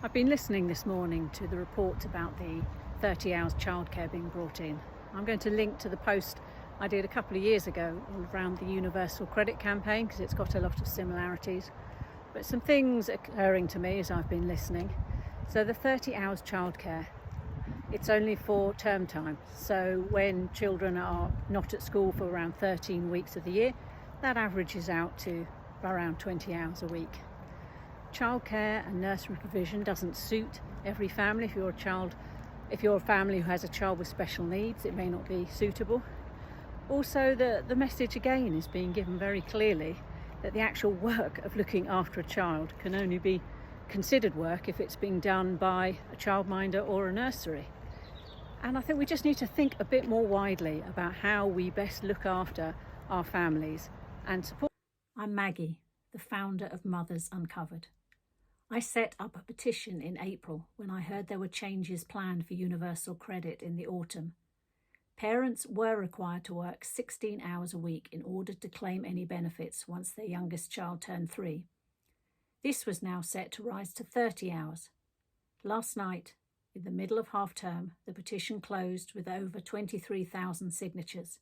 I've been listening this morning to the report about the 30 hours childcare being brought in. I'm going to link to the post I did a couple of years ago around the universal credit campaign because it's got a lot of similarities. But some things occurring to me as I've been listening. So the 30 hours childcare, it's only for term time. So when children are not at school for around 13 weeks of the year, that averages out to around 20 hours a week. Childcare and nursery provision doesn't suit every family. If you're a family who has a child with special needs, it may not be suitable. Also, the message again is being given very clearly that the actual work of looking after a child can only be considered work if it's being done by a childminder or a nursery. And I think we just need to think a bit more widely about how we best look after our families and support. I'm Maggie, the founder of Mothers Uncovered. I set up a petition in April when I heard there were changes planned for universal credit in the autumn. Parents were required to work 16 hours a week in order to claim any benefits once their youngest child turned 3. This was now set to rise to 30 hours. Last night, in the middle of half term, the petition closed with over 23,000 signatures.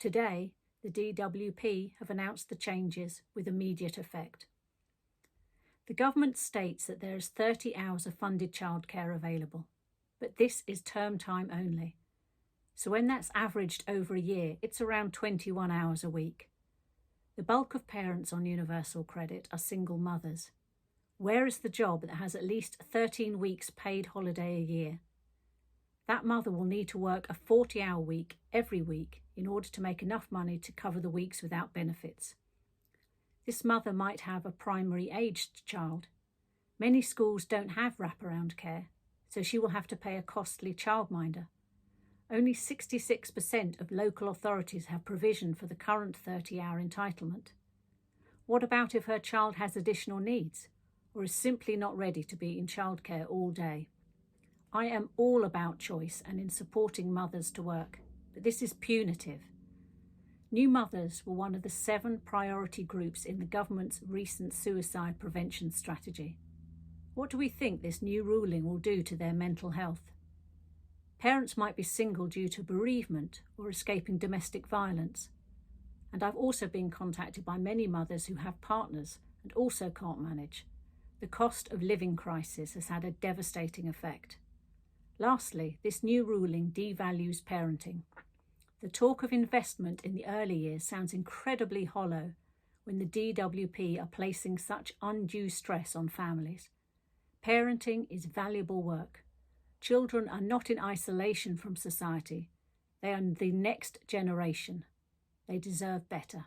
Today, the DWP have announced the changes with immediate effect. The government states that there is 30 hours of funded childcare available, but this is term time only. So when that's averaged over a year, it's around 21 hours a week. The bulk of parents on universal credit are single mothers. Where is the job that has at least 13 weeks paid holiday a year? That mother will need to work a 40-hour week every week in order to make enough money to cover the weeks without benefits. This mother might have a primary aged child. Many schools don't have wraparound care, so she will have to pay a costly childminder. Only 66% of local authorities have provision for the current 30-hour entitlement. What about if her child has additional needs or is simply not ready to be in childcare all day? I am all about choice and in supporting mothers to work, but this is punitive. New mothers were one of the 7 priority groups in the government's recent suicide prevention strategy. What do we think this new ruling will do to their mental health? Parents might be single due to bereavement or escaping domestic violence. And I've also been contacted by many mothers who have partners and also can't manage. The cost of living crisis has had a devastating effect. Lastly, this new ruling devalues parenting. The talk of investment in the early years sounds incredibly hollow when the DWP are placing such undue stress on families. Parenting is valuable work. Children are not in isolation from society. They are the next generation. They deserve better.